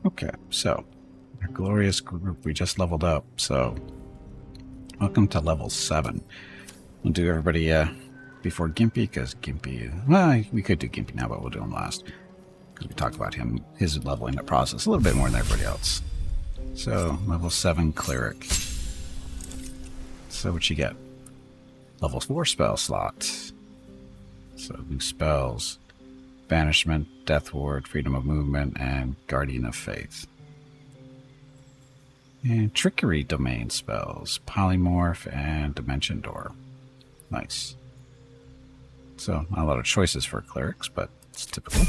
Okay, so our glorious group, we just leveled up, so welcome to level 7. We'll do everybody before Gimpy, because Gimpy, well, we could do Gimpy now, but we'll do him last. Because we talked about him, his leveling the process a little bit more than everybody else. So, level 7 Cleric. So what you get? Level 4 spell slot. So new spells. Banishment, Death Ward, Freedom of Movement, and Guardian of Faith. And Trickery Domain spells, Polymorph, and Dimension Door. Nice. So, not a lot of choices for clerics, but it's typical.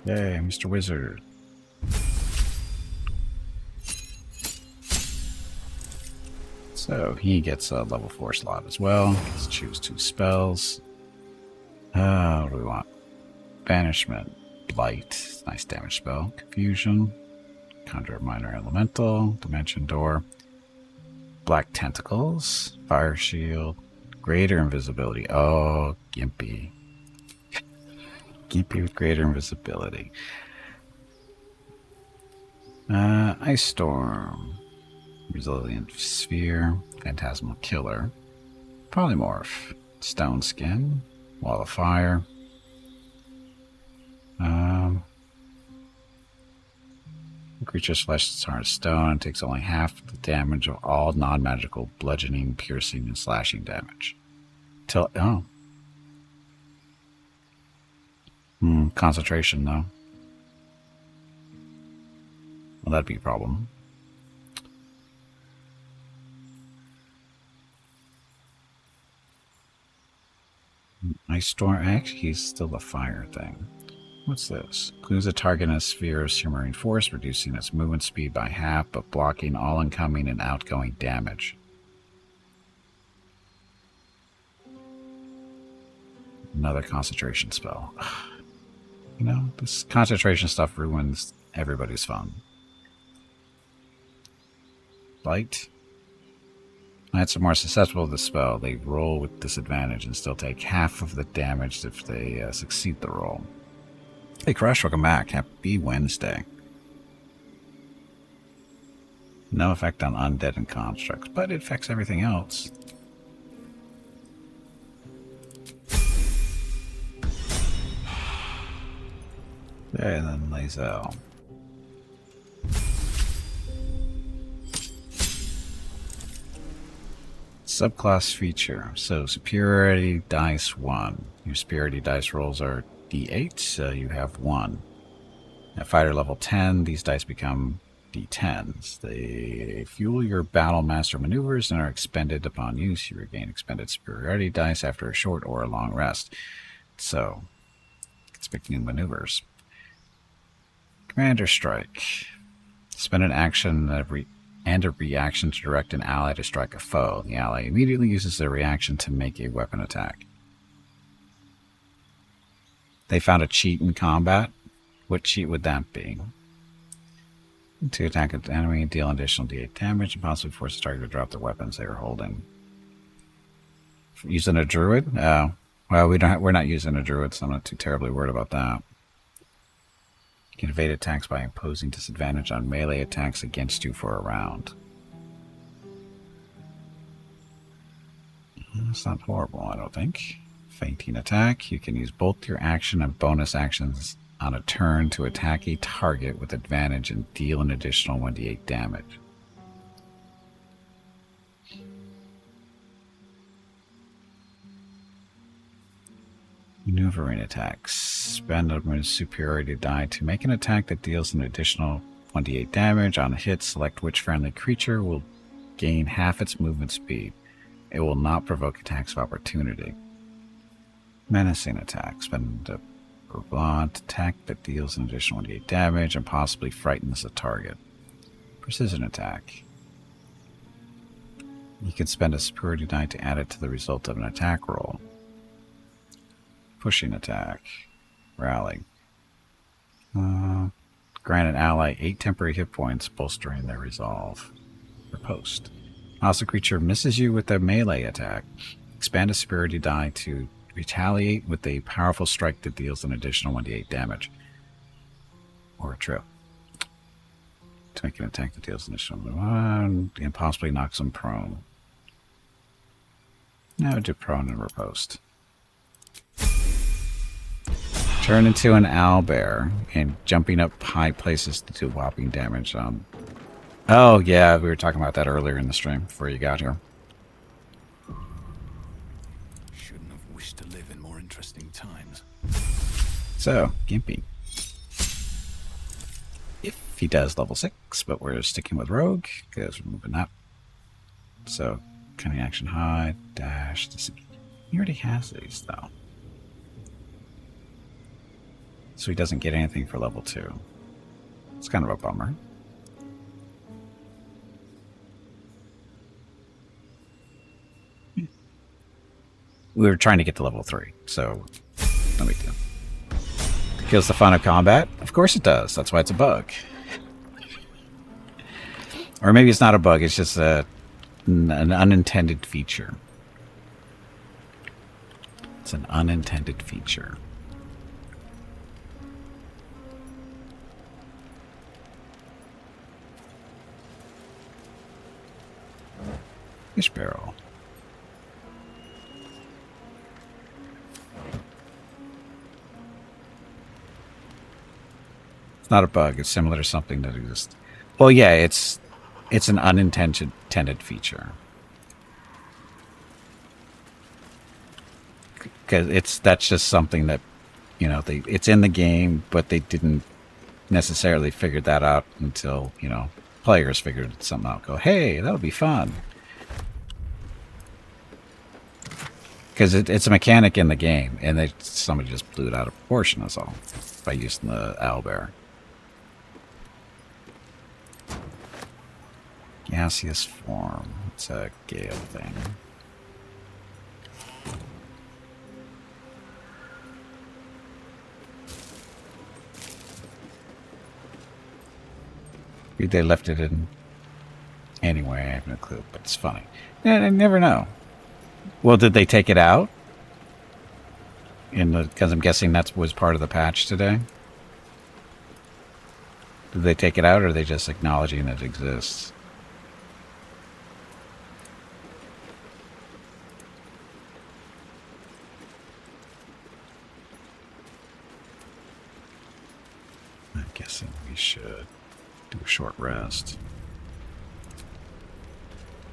Yay, Mr. Wizard. So, he gets a level 4 slot as well. Let's choose 2 spells. What do we want? Banishment. Blight. Nice damage spell. Confusion. Conjure Minor Elemental. Dimension Door. Black Tentacles. Fire Shield. Greater Invisibility. Oh, Gimpy. Gimpy with Greater Invisibility. Ice Storm. Resilient Sphere. Phantasmal Killer. Polymorph. Stone Skin. Wall of Fire. Creature's flesh is hard stone and takes only half the damage of all non-magical bludgeoning, piercing, and slashing damage. Concentration, though. Well, that'd be a problem. Ice Storm, actually, he's still the fire thing. What's this? Clues a target in a sphere of shimmering force, reducing its movement speed by half, but blocking all incoming and outgoing damage. Another concentration spell. You know, this concentration stuff ruins everybody's fun. Light. Knights are more susceptible to the spell. They roll with disadvantage and still take half of the damage if they succeed the roll. Hey Crush, welcome back. Happy Wednesday. No effect on undead and constructs, but it affects everything else. There, and then Lazel. Subclass feature. So superiority dice 1. Your superiority dice rolls are D8, so you have 1. At fighter level 10, these dice become D10s. They fuel your battle master maneuvers and are expended upon use. You regain expended superiority dice after a short or a long rest. So, expect new maneuvers. Commander Strike. Spend an action and a reaction to direct an ally to strike a foe. The ally immediately uses their reaction to make a weapon attack. They found a cheat in combat. What cheat would that be? To attack an enemy, deal an additional D8 damage, and possibly force the target to drop the weapons they were holding. Using a druid? Well, we're not using a druid, so I'm not too terribly worried about that. You can evade attacks by imposing disadvantage on melee attacks against you for a round. That's not horrible, I don't think. Fainting attack. You can use both your action and bonus actions on a turn to attack a target with advantage and deal an additional 1d8 damage. Maneuvering attacks. Spend a superiority die to make an attack that deals an additional 1d8 damage. On a hit, select which friendly creature will gain half its movement speed. It will not provoke attacks of opportunity. Menacing attack. Spend a blunt attack that deals an additional 1d8 damage and possibly frightens a target. Precision attack. You can spend a superiority die to add it to the result of an attack roll. Pushing attack. Rally. Grant an ally 8 temporary hit points, bolstering their resolve. Riposte. Also, creature misses you with a melee attack. Expand a superiority die to Retaliate with a powerful strike that deals an additional 1d8 damage. Or a trip. To make an attack that deals an additional 1 and possibly knocks them prone. Now do prone and riposte. Turn into an owlbear and jumping up high places to do whopping damage. Oh, yeah, we were talking about that earlier in the stream before you got here. Shouldn't have wished to live in more interesting times. So, Gimpy. If he does level 6, but we're sticking with Rogue, because we're moving up. So, cunning action hide, dash. He already has these, though. So he doesn't get anything for level 2. It's kind of a bummer. We were trying to get to level 3, so no big deal. Kills the fun of combat? Of course it does. That's why it's a bug. Or maybe it's not a bug, it's just an unintended feature. It's an unintended feature. Fish barrel. It's not a bug. It's similar to something that exists. Well, yeah, it's an unintended feature. Because that's just something that, you know, it's in the game, but they didn't necessarily figure that out until, you know, players figured something out. Go, hey, that'll be fun. Because it's a mechanic in the game, and somebody just blew it out of proportion, that's all, by using the owlbear. Gaseous form. It's a gale thing. Maybe they left it in anyway, I have no clue, but it's funny. Yeah, I never know. Well, did they take it out? Because I'm guessing that was part of the patch today. Did they take it out, or are they just acknowledging it exists? I'm guessing we should do a short rest.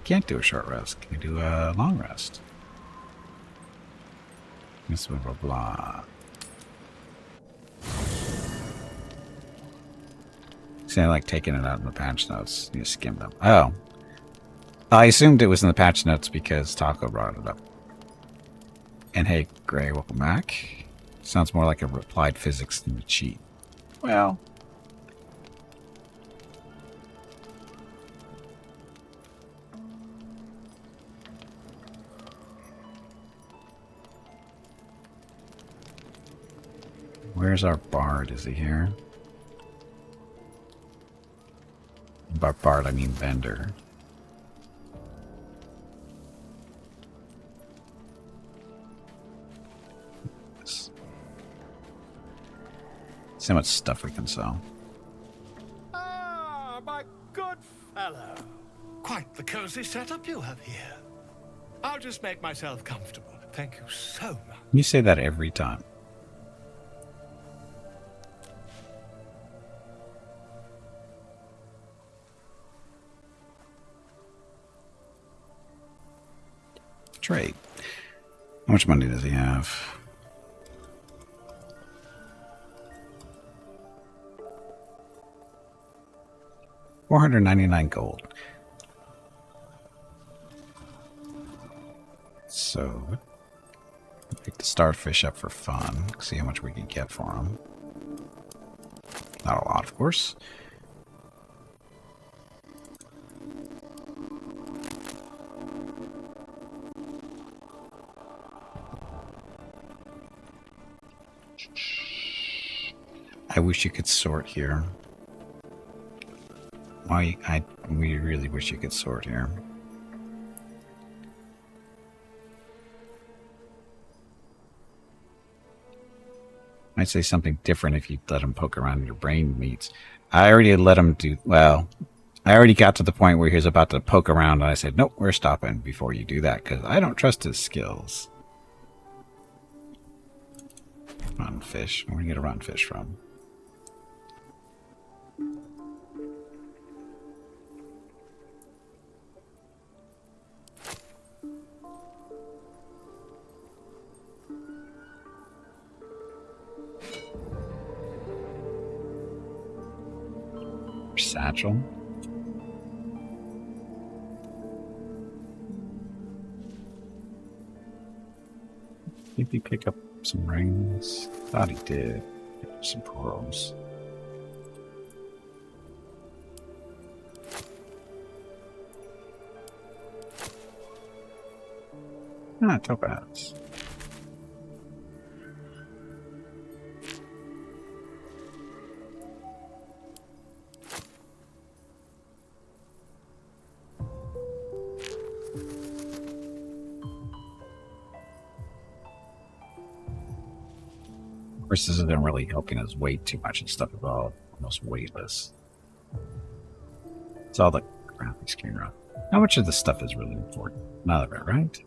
Can't do a short rest. Can we do a long rest? This blah blah blah. See, I like taking it out in the patch notes. You skim them. Oh. I assumed it was in the patch notes because Taco brought it up. And hey, Gray, welcome back. Sounds more like a applied physics than a cheat. Well. Where's our bard? Is he here? By bard, I mean vendor. See how much stuff we can sell. Ah, my good fellow. Quite the cozy setup you have here. I'll just make myself comfortable. Thank you so much. You say that every time. Trade. How much money does he have? $499 gold. So, pick the starfish up for fun. See how much we can get for him. Not a lot, of course. I wish you could sort here. We really wish you could sort here. Might say something different if you let him poke around in your brain meats. I already let him do... Well, I already got to the point where he was about to poke around, and I said, nope, we're stopping before you do that, because I don't trust his skills. Rotten fish. Where do you get a rotten fish from? Satchel. Did he pick up some rings? Thought he did. Some pearls. Ah, topaz. Of course, this isn't really helping us weight too much and stuff at all. Almost weightless. It's all the graphics camera. How much of this stuff is really important? None of it, right?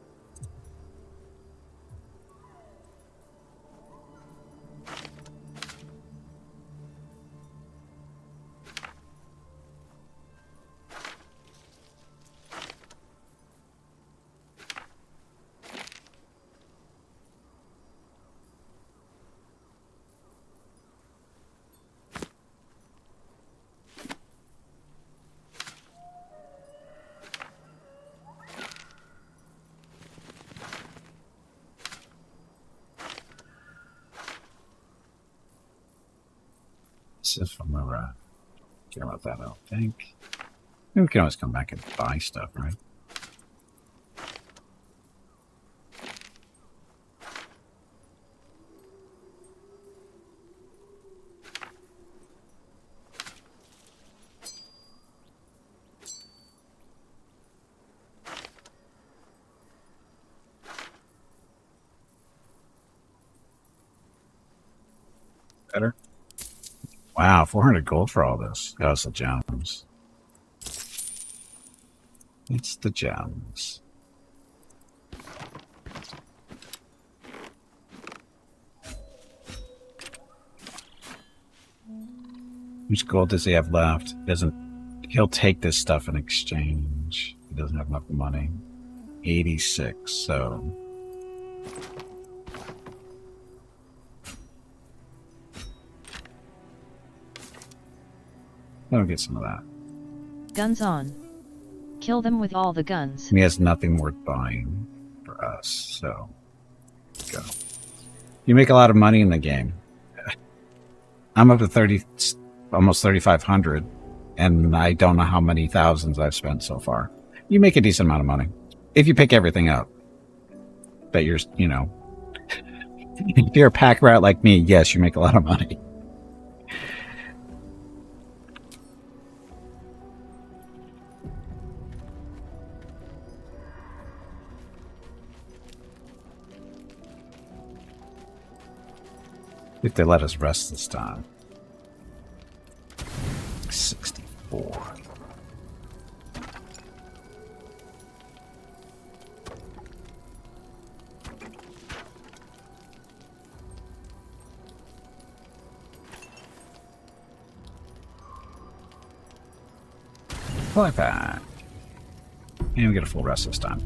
This is from where care about that, I don't think. Maybe we can always come back and buy stuff, right? Better. Wow, 400 gold for all this. Oh, it's the gems. It's the gems. How much gold does he have left? He'll take this stuff in exchange. He doesn't have enough money. 86, so... Let me get some of that. Guns on. Kill them with all the guns. And he has nothing worth buying for us, so go. You make a lot of money in the game. I'm up to 30, almost 3,500, and I don't know how many thousands I've spent so far. You make a decent amount of money if you pick everything up. But you're, you know, if you're a pack rat like me, yes, you make a lot of money. If they let us rest this time. 64. Fly pack. And we get a full rest this time.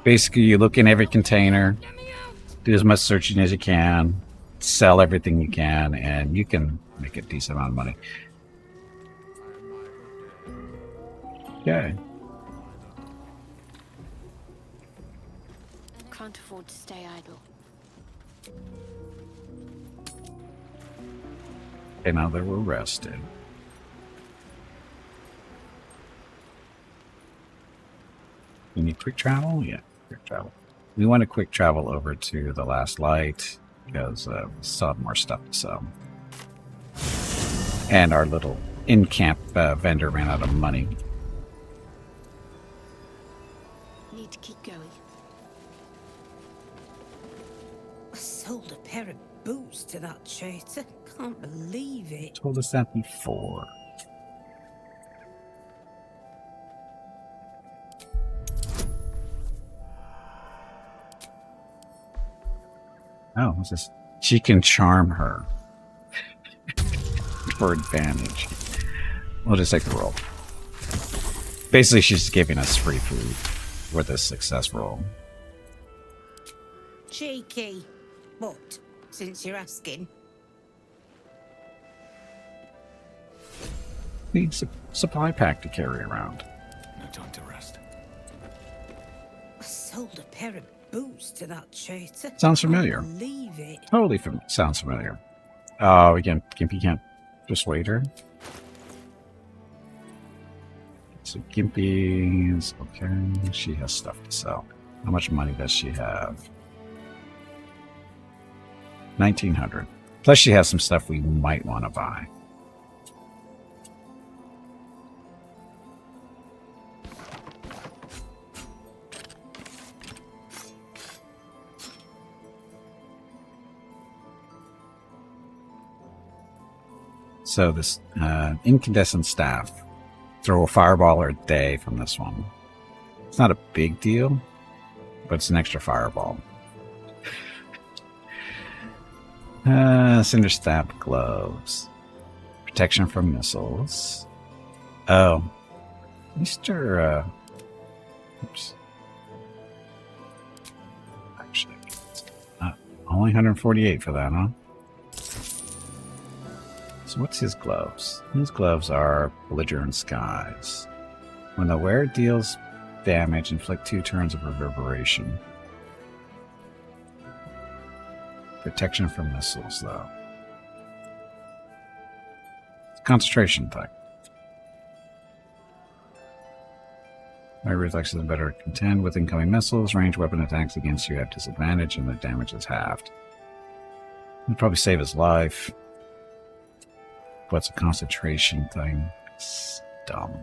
Basically, you look in every container, do as much searching as you can, sell everything you can, and you can make a decent amount of money. Okay. Can't afford to stay idle. Okay, now that we're rested. You need quick travel? Yeah, quick travel. We want to quick travel over to the last light because we still have more stuff to sell. And our little in-camp vendor ran out of money. to keep going. I sold a pair of boots to that traitor. Can't believe it. Told us that before. Oh, what's this? She can charm her for advantage. We'll just take the roll. Basically, she's giving us free food with a success roll. Cheeky. But, since you're asking, Needs a supply pack to carry around. No time to rest. I sold a pair of boots to that traitor. Sounds familiar. Can't believe it. Totally sounds familiar. Oh, again, Gimpy can't persuade her. So Gimpy is okay. She has stuff to sell. How much money does she have? 1,900. Plus, she has some stuff we might want to buy. So this incandescent staff, throw a fireball or a day from this one. It's not a big deal, but it's an extra fireball. Cinder staff gloves, protection from missiles. Oh, Mr. Oops. Actually, only 148 for that, huh? So what's his gloves? His gloves are belligerent skies. When the wearer deals damage, inflict 2 turns of reverberation. Protection from missiles, though. It's a concentration thing. My reflexes are better to contend with incoming missiles. Range weapon attacks against you have disadvantage, and the damage is halved. It'd probably save his life. But it's a concentration thing. It's dumb.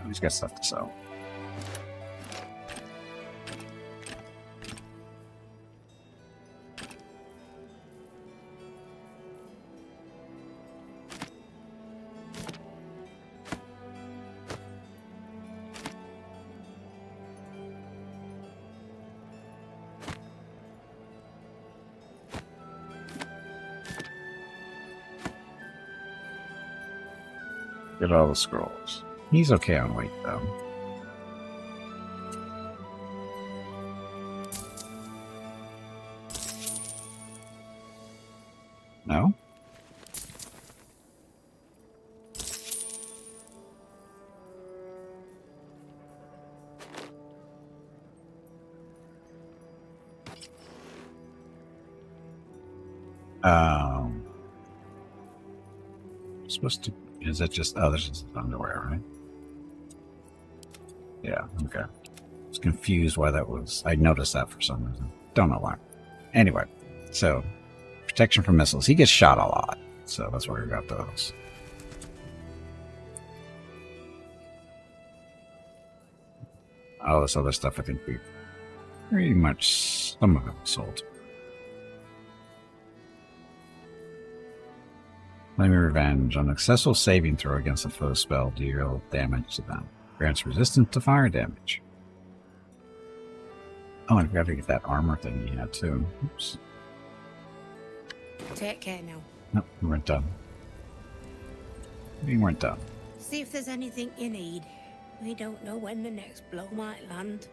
He's got stuff to sell. Get all the scrolls. He's okay on weight, though. No? Supposed to... Is that just... Oh, that's just underwear, right? Yeah, okay. I was confused why that was... I noticed that for some reason. Don't know why. Anyway, so... Protection from missiles. He gets shot a lot, so that's why we got those. All this other stuff, I think we pretty much... Some of it was sold. Flaming Revenge. On a successful saving throw against a foe spell, deal damage to them. Grants resistance to fire damage. Oh, and I forgot to get that armor thing he had too. Oops. Take care now. Nope, we weren't done. We weren't done. See if there's anything you need. We don't know when the next blow might land.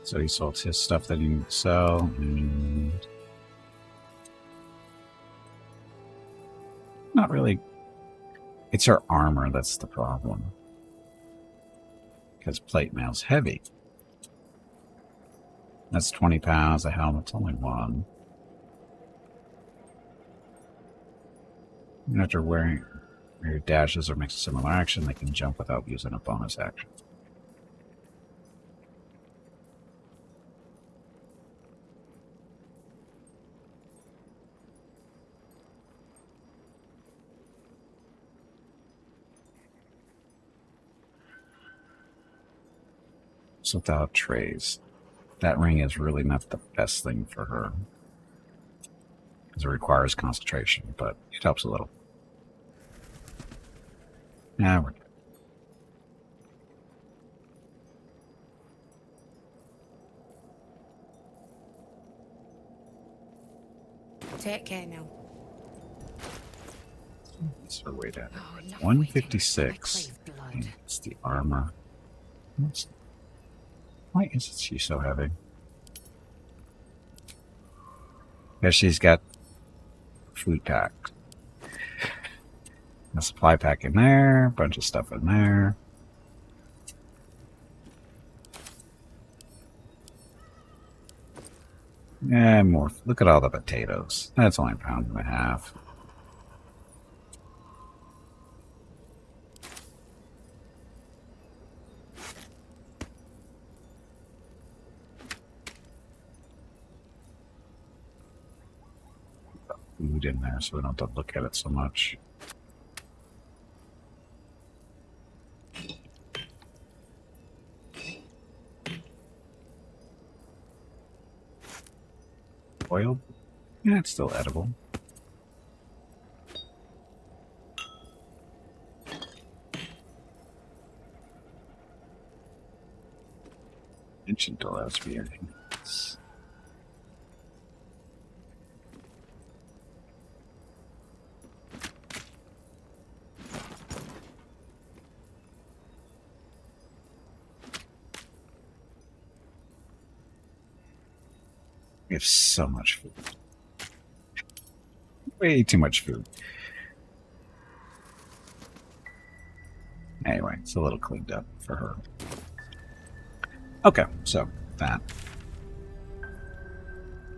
So he sold his stuff that he needed to sell, and... Not really. It's her armor that's the problem. Because plate mail's heavy. That's 20 pounds. The helmet's only 1. After wearing... Your dashes or makes a similar action, they can jump without using a bonus action. So without trays, that ring is really not the best thing for her. Because it requires concentration, but it helps a little. Yeah, we're good. Take care now. It's her way down. Oh, enough 156. waiting. My clave blood. It's the armor. Why is she so heavy? Yeah, she's got food pack. A supply pack in there, a bunch of stuff in there. And more. Look at all the potatoes. That's only a pound and a half. Food in there so we don't have to look at it so much. Oil? Yeah, it's still edible. Ancient allows for anything. We have so much food. Way too much food. Anyway, it's a little cleaned up for her. Okay, so that.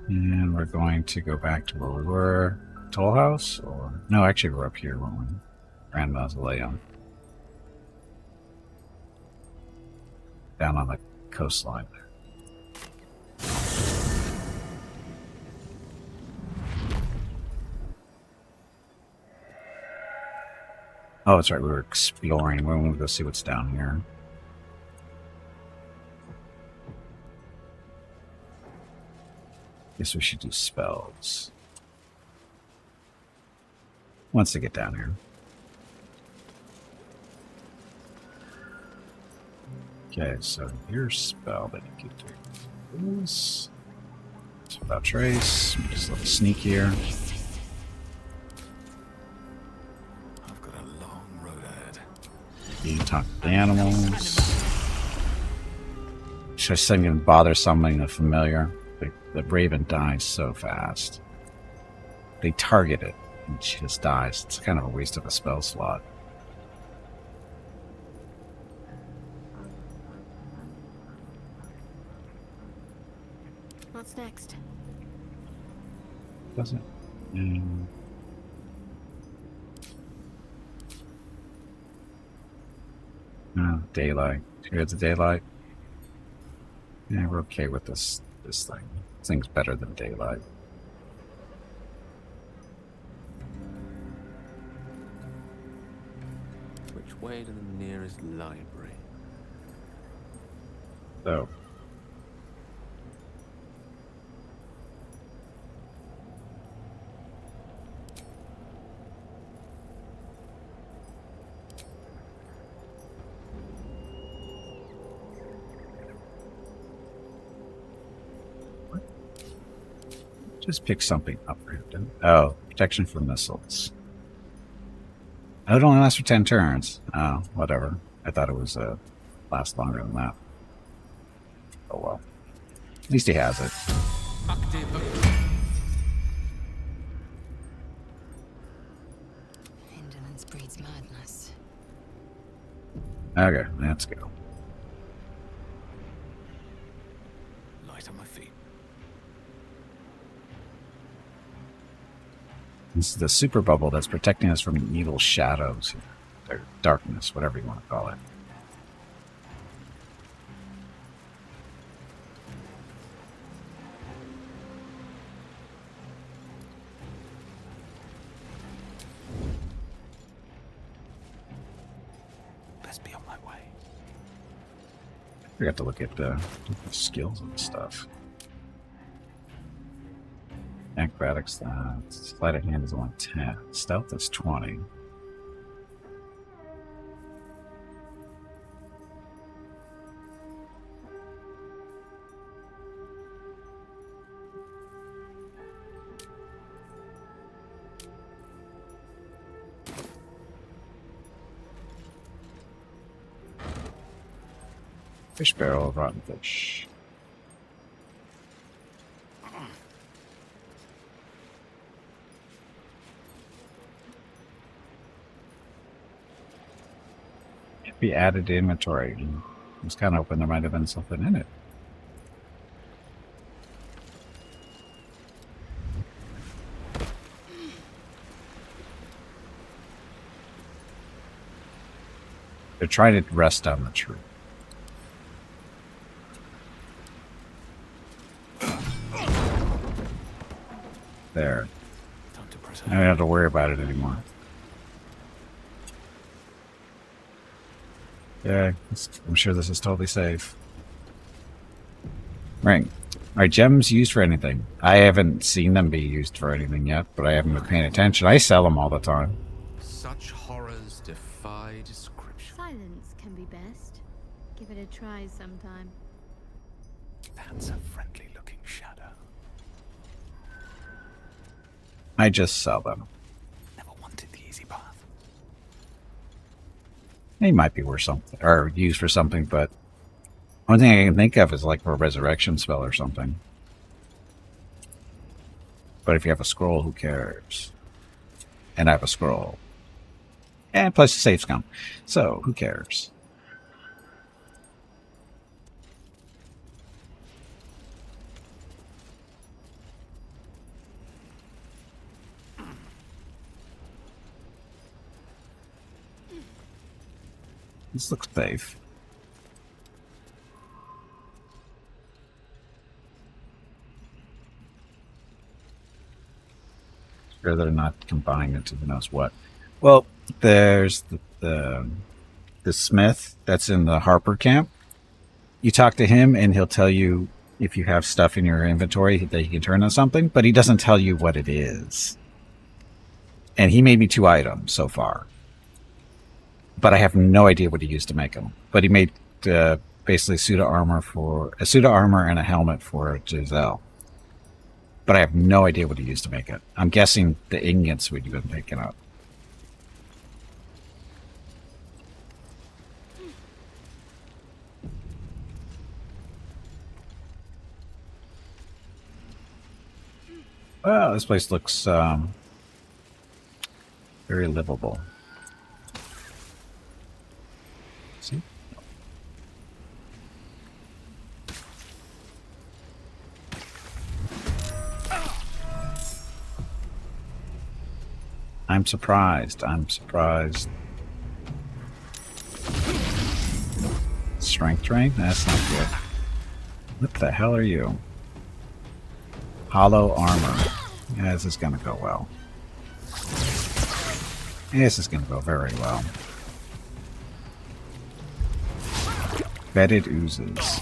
And we're going to go back to where we were. Toll House? Or no, actually we're up here when we Grand Mausoleum. Down on the coastline there. Oh, that's right. We were exploring. We're going to go see what's down here. Guess we should do spells. Once they get down here. Okay, so your spell that you can do is without trace. Just a little sneakier. You can talk to the animals. Should I send you bother summoning the familiar? The Raven dies so fast. They target it and she just dies. It's kind of a waste of a spell slot. What's next? Does it? No, daylight. Here's the daylight. Yeah, we're okay with this thing. This thing's better than daylight. Which way to the nearest library? So. Just pick something up random. Oh, protection from missiles. Oh, it only lasts for 10 turns. Oh, whatever. I thought it was last longer than that. Oh well. At least he has it. Indolence breeds madness. Okay, let's go. Light on my feet. This is the super bubble that's protecting us from evil shadows, or darkness, whatever you want to call it. Best be on my way. I forgot to look at the skills and stuff. Acrobatics, sleight of hand is only 10. Stealth is 20. Fish barrel, rotten fish. Be added to inventory. I was kind of hoping there might have been something in it. They're trying to rest on the tree. There. Time to press I don't have to worry about it anymore. Yeah, I'm sure this is totally safe. Right. Are gems used for anything? I haven't seen them be used for anything yet, but I haven't been paying attention. I sell them all the time. Such horrors defy description. Silence can be best. Give it a try sometime. That's a friendly-looking shadow. I just sell them. Never wanted the easy path. They might be worth something, or used for something, but one thing I can think of is like for a resurrection spell or something. But if you have a scroll, who cares? And I have a scroll. And plus the safe's gone. So, who cares? This looks safe. Sure they're not combining it to who knows what. Well, there's the smith that's in the Harper camp. You talk to him and he'll tell you if you have stuff in your inventory that he can turn on something, but he doesn't tell you what it is. And he made me 2 items so far. But I have no idea what he used to make them. But he made basically pseudo armor and a helmet for Giselle. But I have no idea what he used to make it. I'm guessing the ingots we've been picking up. Well, this place looks very livable. See? I'm surprised. I'm surprised. Strength drain? That's not good. What the hell are you? Hollow armor. Yeah, this is going to go well. This is going to go very well. Bedded oozes.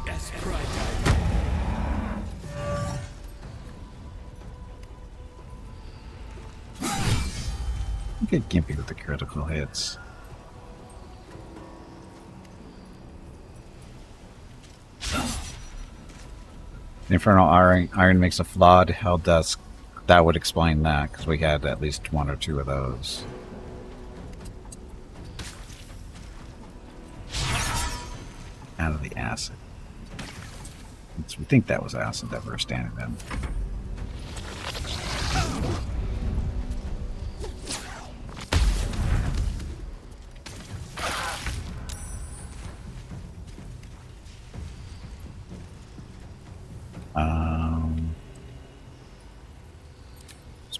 Yes, right. Get gimpy with the critical hits. Infernal Iron makes a flawed Hell Dusk. That would explain that, because we had at least 1 or 2 of those. Out of the acid. We think that was acid that we were standing in.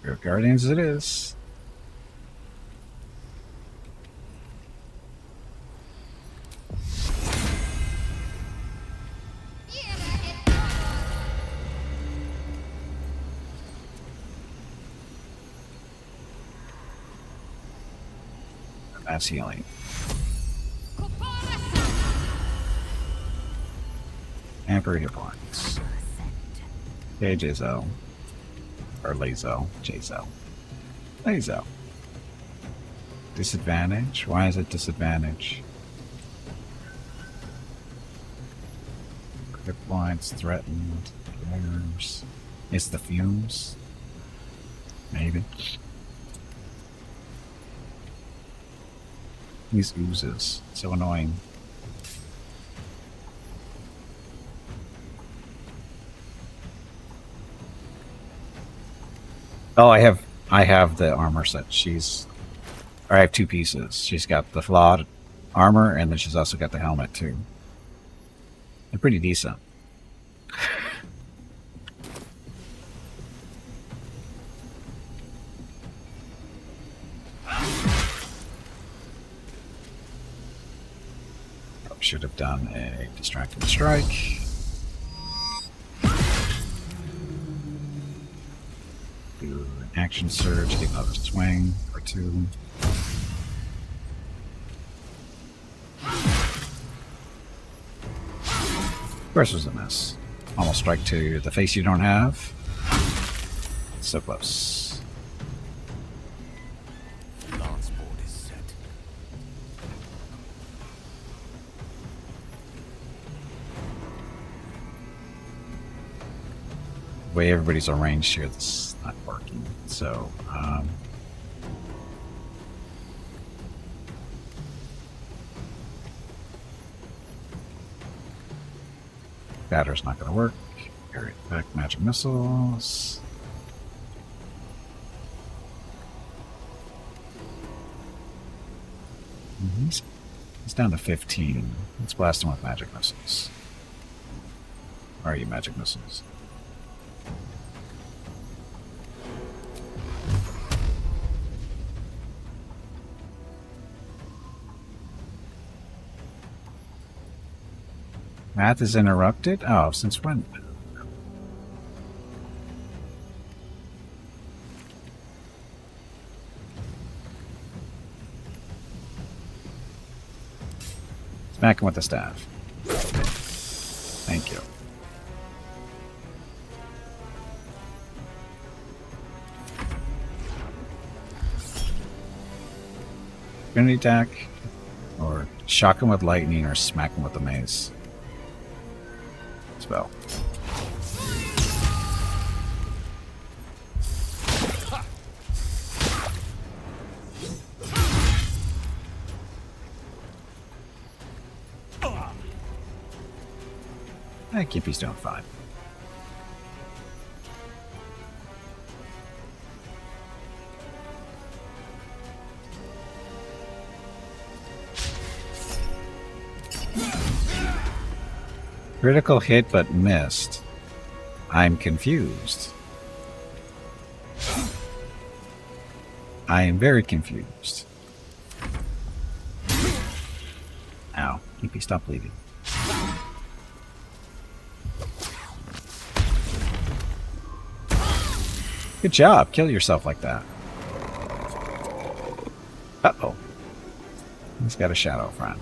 Spirit Guardians it is. That's healing. Amber hit points. Okay, J-Zo. Or Lazo. J-Zo. Lazo. Disadvantage? Why is it disadvantage? Hit points, threatened, errors. It's the fumes? Maybe. These oozes. So annoying. Oh, I have the armor set. I have two pieces. She's got the flawed armor, and then she's also got the helmet too. They're pretty decent. Should have done a distracting strike. Do an action surge, get another swing or two. Of course, it was a miss. Almost strike to the face you don't have. So close. Lance board is set. The way everybody's arranged here, this is not working. So, batter's not going to work. Area effect, magic missiles. He's down to 15. Let's blast him with magic missiles. Where are you, magic missiles? Math is interrupted? Oh, since when? Smack him with the staff. Thank you. Opportunity attack, or shock him with lightning, or smack him with the mace. Spell. I keep he's doing fine. Critical hit but missed. I'm confused. I am very confused. Ow. Keepy, stop bleeding. Good job. Kill yourself like that. Uh-oh. He's got a shadow friend.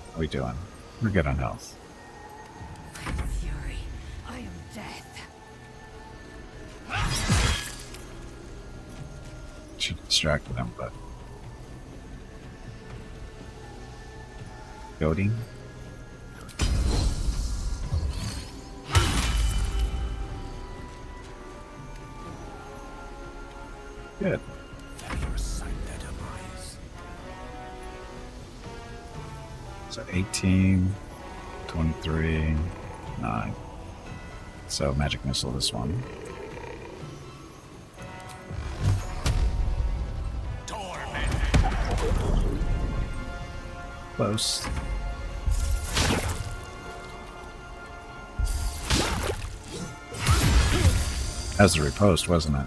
How are we doing? We're good on health. Fury, I am death. Should distract them, but goading. Good. So 18, 23, 9. So magic missile this one. Torment. Close. That was a riposte, wasn't it?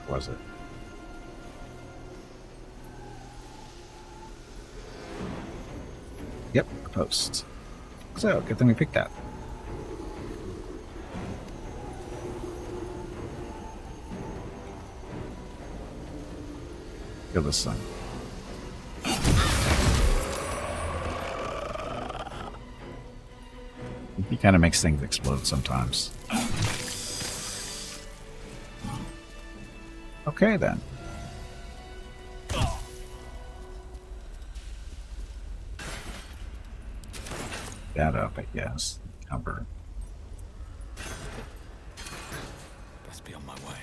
Was it? Yep, riposte. So, good thing we picked that. Kill this thing. He kind of makes things explode sometimes. Okay, then. That up, I guess. Cover. Best be on my way.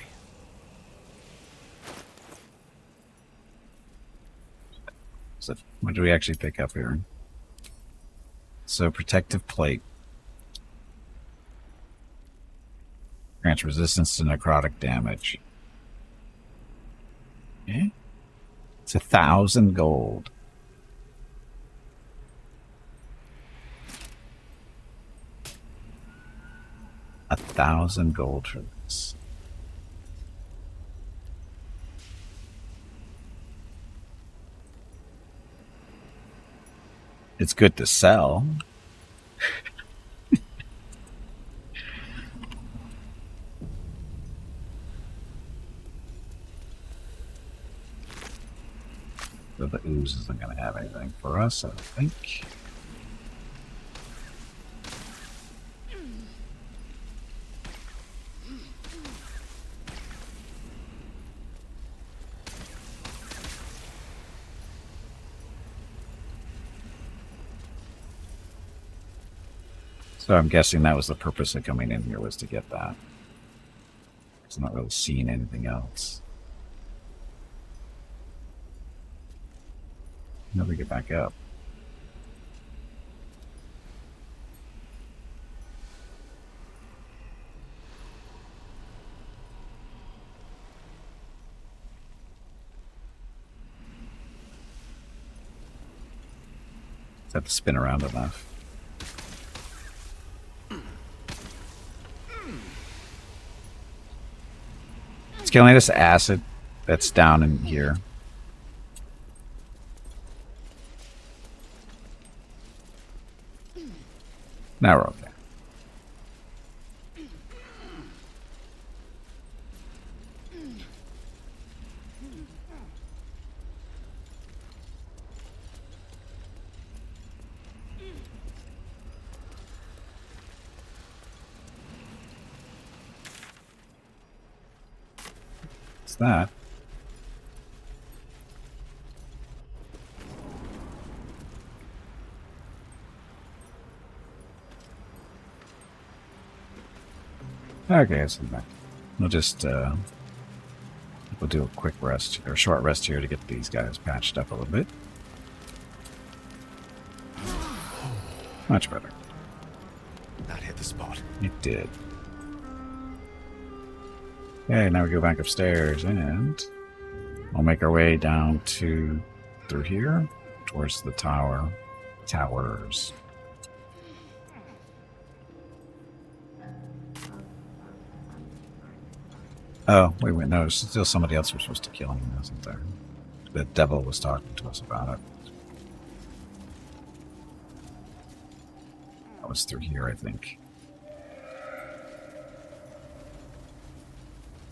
So, what do we actually pick up here? So, protective plate. Grants resistance to necrotic damage. Okay. It's 1,000 gold. $1,000 for this. It's good to sell. So the ooze isn't going to have anything for us, I think. So I'm guessing that was the purpose of coming in here, was to get that. I'm not really seeing anything else. Now we get back up. Just have to spin around enough. It's killing this acid that's down in here. Now we're okay. What's that? Okay, so we'll just we'll do a quick rest or short rest here to get these guys patched up a little bit. Much better. That hit the spot. It did. Okay, now we go back upstairs and we'll make our way down to through here towards the towers. Oh, wait, no, there's still somebody else we're supposed to kill him, wasn't there? The devil was talking to us about it. That was through here, I think.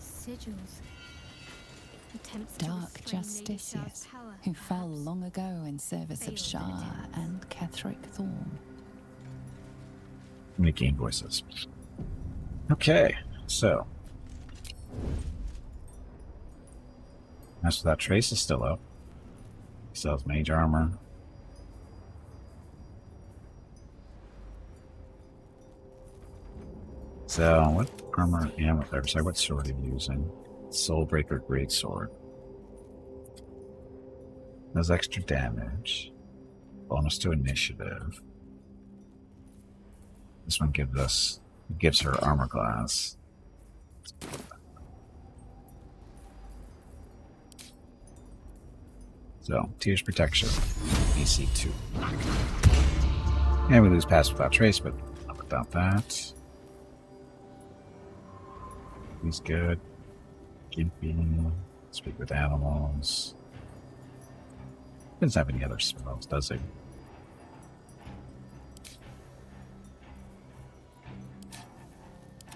Sigils. Attempts to Dark restrain Lady Shah's Justicius, power, who fell perhaps. long ago in service Failed of in Shah attempts. and Ketheric Thorn. Many game voices. Okay, so. As for that, Trace is still up. He sells mage armor. So, what armor am I? Sorry, what sword are you using? Soulbreaker Greatsword. Does extra damage. Bonus to initiative. This one gives her armor class. So, Tears Protection. AC 2. And we lose pass without trace, but not without that. He's good. Gimpy. Speak with animals. Doesn't have any other spells, does he?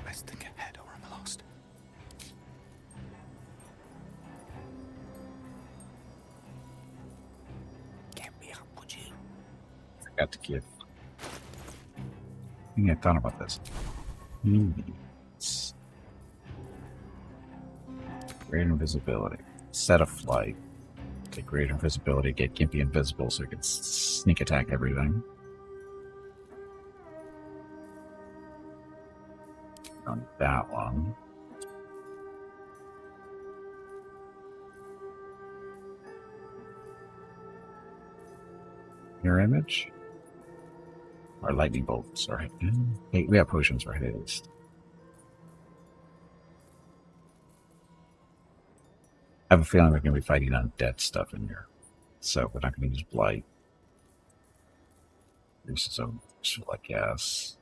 Best think ahead or I'm lost. Get me up, would you? Forgot to give. I thought about this. Needs. Greater invisibility. Set of flight. Get greater invisibility. Get Gimpy invisible so he can sneak attack everything. On that one. Mirror image? Or lightning bolt, sorry. Hey, we have potions for haste. I have a feeling we're going to be fighting undead stuff in here. So we're not going to use blight. This is useful, I guess.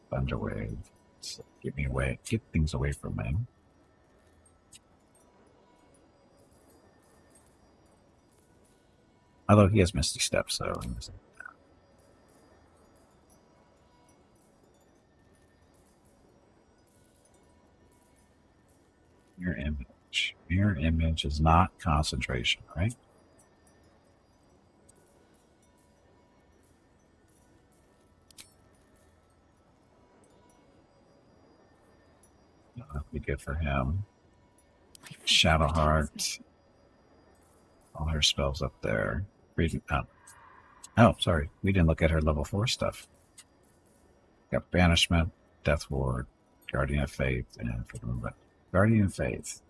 Thunder wave. So get me away. Get things away from me. Although he has Misty Step, so mirror image. Mirror image is not concentration, right? That'll be good for him. Shadowheart. All her spells up there. Oh, sorry. We didn't look at her level 4 stuff. Got Banishment, Death Ward, Guardian of Faith, and for the movement. Guardian of Faith.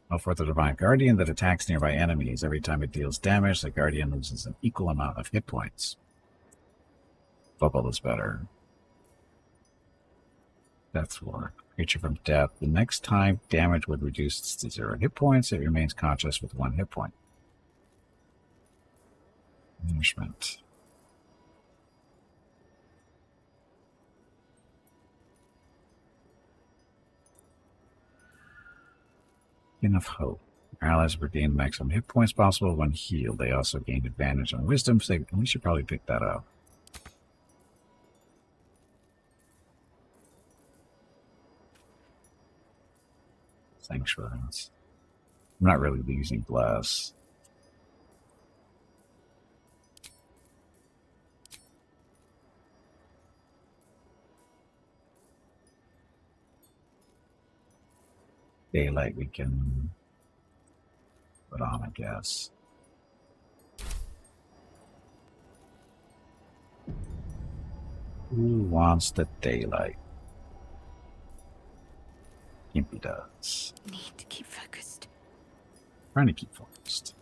Oh, for the Divine Guardian that attacks nearby enemies. Every time it deals damage, the Guardian loses an equal amount of hit points. Bubble is better. Death Ward. Creature from death. The next time damage would reduce to 0 hit points, it remains conscious with 1 hit point. Banishment. Enough hope. Our allies regain the maximum hit points possible when healed. They also gain advantage on wisdom, so we should probably pick that up. Sanctuaries. I'm not really using Bless. Daylight we can put on, I guess. Who wants the daylight? Gimpy does. Need to keep focused. Trying to keep focused.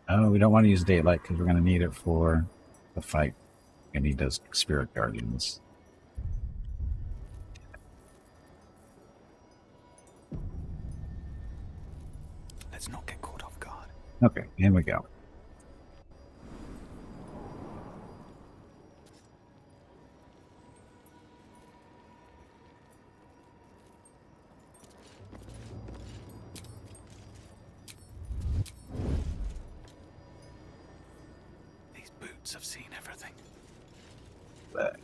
Oh, we don't want to use daylight because we're going to need it for the fight. And he does Spirit Guardians. Let's not get caught off guard. Okay, in we go. These boots have seen everything. There.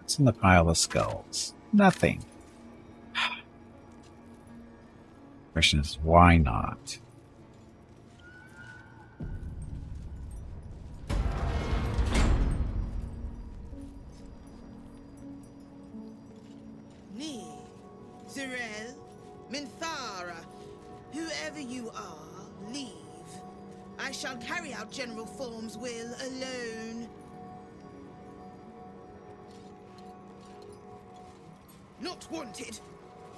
What's in the pile of skulls? Nothing. Question is, why not? Ni, Zirel, Minthara, whoever you are, leave. I shall carry out General Form's will alone. wanted,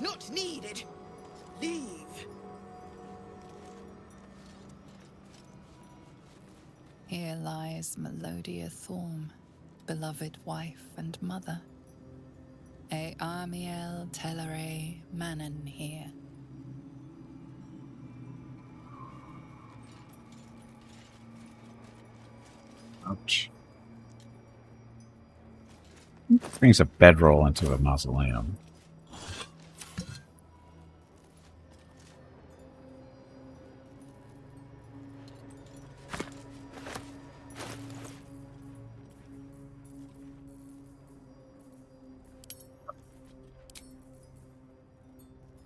not needed. Leave. Here lies Melodia Thorm, beloved wife and mother. E Amiel Telere Manon here. Ouch. Brings a bedroll into a mausoleum.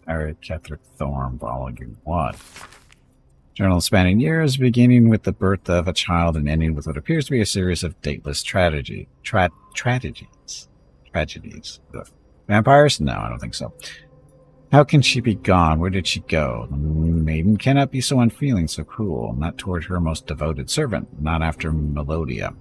Eric Catherick Thorn, Volume 1. Journal spanning years, beginning with the birth of a child and ending with what appears to be a series of dateless tragedies. Tragedies. Ugh. Vampires? No, I don't think so. How can she be gone? Where did she go? The maiden cannot be so unfeeling, so cruel. Not toward her most devoted servant. Not after Melodia.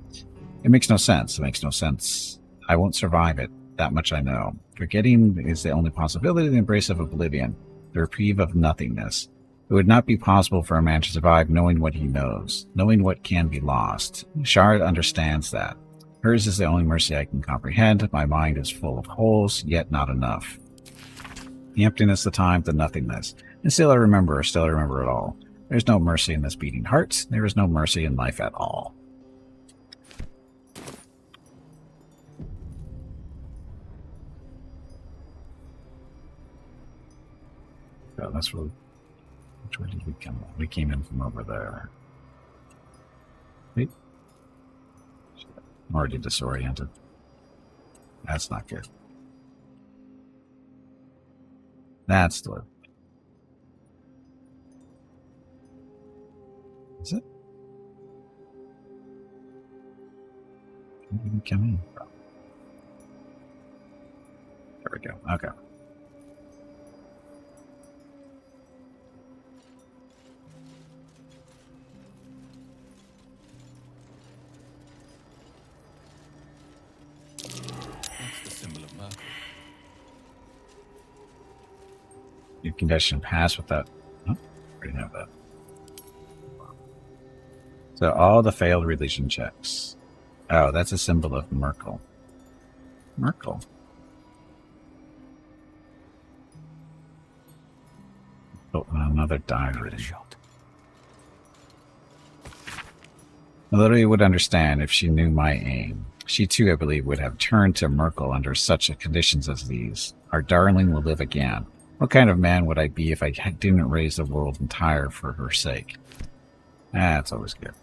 It makes no sense. It makes no sense. I won't survive it. That much I know. Forgetting is the only possibility, the embrace of oblivion, the reprieve of nothingness. It would not be possible for a man to survive knowing what he knows, knowing what can be lost. Shard understands that. Hers is the only mercy I can comprehend. My mind is full of holes, yet not enough. The emptiness, the time, the nothingness. And still I remember it all. There's no mercy in this beating heart. There is no mercy in life at all. Oh, that's really... Which way did we come from? We came in from over there. Wait. I'm already disoriented. That's not good. That's the way. Is it? Where did we come in from? There we go. Okay. You can dash and pass without... Oh, we didn't have that. So all the failed religion checks. Oh, that's a symbol of Merkel. Merkel. Oh, another diary. Melodia would understand if she knew my aim. She too, I believe, would have turned to Merkel under such conditions as these. Our darling will live again. What kind of man would I be if I didn't raise the world entire for her sake? That's always good.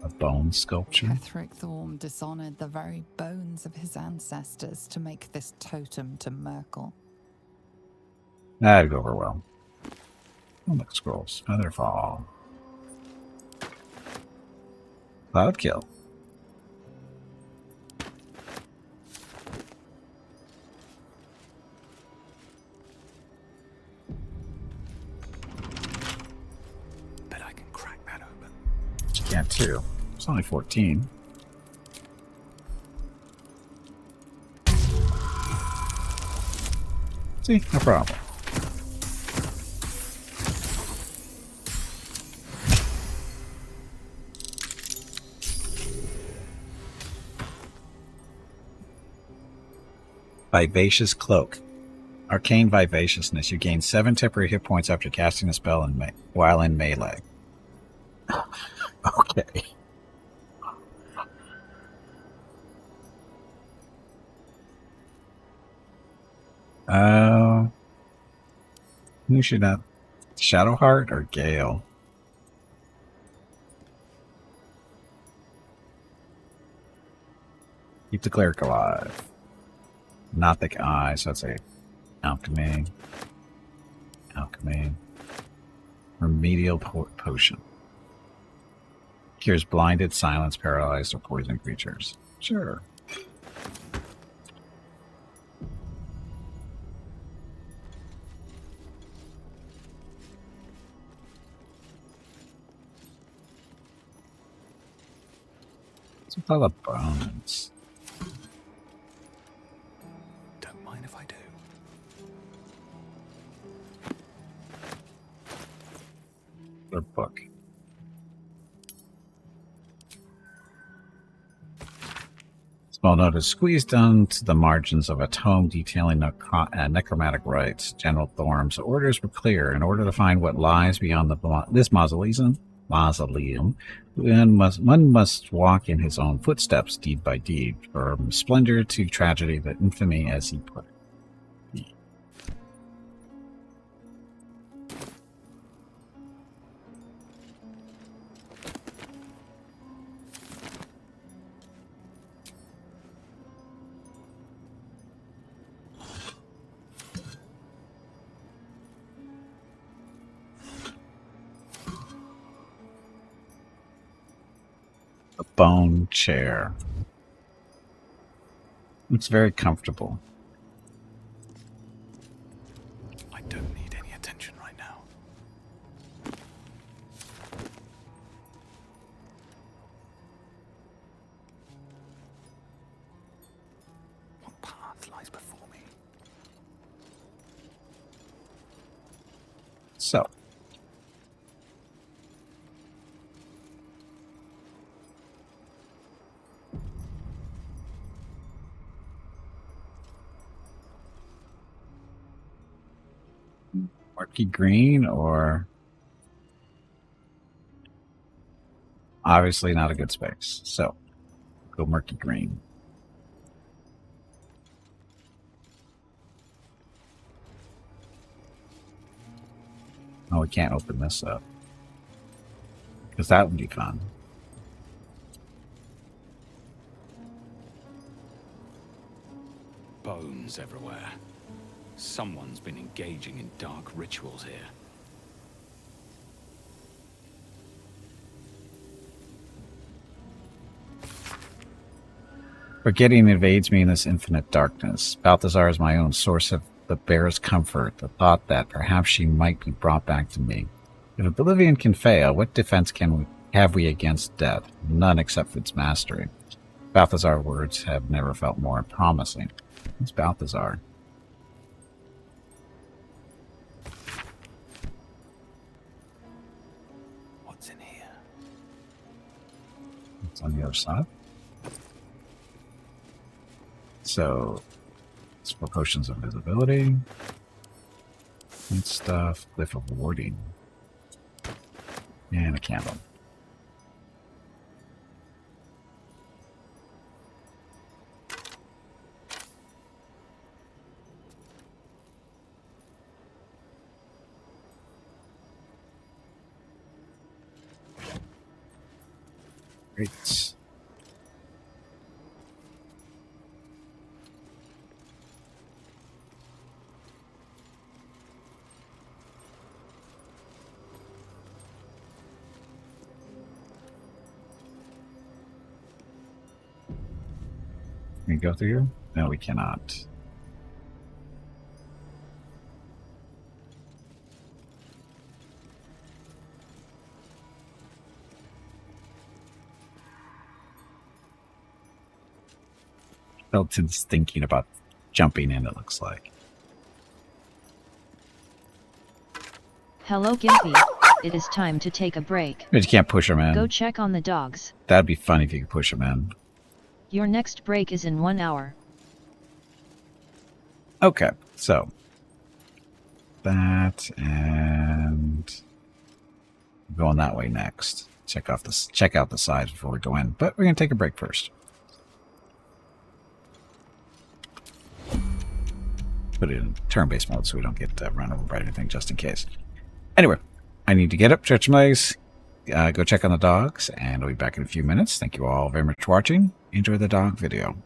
A bone sculpture? Catherick Thorm dishonored the very bones of his ancestors to make this totem to Merkel. That'd go over well. Oh, look, scrolls. Featherfall. Cloudkill. Bet I can crack that open. You can't too. It's only 14. See, no problem. Vivacious Cloak. Arcane Vivaciousness. You gain 7 temporary hit points after casting a spell while in melee. Okay. Who should not? Shadowheart or Gale? Keep the cleric alive. Nothic Eye, so that's a alchemy. Alchemy. Remedial potion. Cures blinded, silenced, paralyzed, or poisoned creatures. Sure. What's with all the bones? if I do. Or book. Small notice squeezed down to the margins of a tome detailing necromantic rites. General Thorm's orders were clear. In order to find what lies beyond this mausoleum, one must walk in his own footsteps, deed by deed, from splendor to tragedy, the infamy, as he put it. A bone chair. It's very comfortable. I don't need any attention right now. What path lies before me? So, murky green or obviously not a good space. So, go murky green. Oh, we can't open this up. Because that would be fun. Bones everywhere. Someone's been engaging in dark rituals here. Forgetting invades me in this infinite darkness. Balthazar is my own source of the bear's comfort, the thought that perhaps she might be brought back to me. If oblivion can fail, what defense have we against death? None except its mastery. Balthazar's words have never felt more promising. It's Balthazar. What's in here? It's on the other side. So, it's for potions of visibility and stuff. Glyph of warding. And a candle. Great. Can we go through here? No, we cannot. Felton's thinking about jumping in, it looks like. Hello, Gimpy. It is time to take a break. But you can't push him in. Go check on the dogs. That'd be funny if you could push him in. Your next break is in 1 hour. Okay, so that and going that way next. Check out the sides before we go in, but we're gonna take a break first. Put it in turn-based mode so we don't get run over by anything, just in case. Anyway, I need to get up, stretch my legs, go check on the dogs, and I'll be back in a few minutes. Thank you all very much for watching. Enjoy the dog video.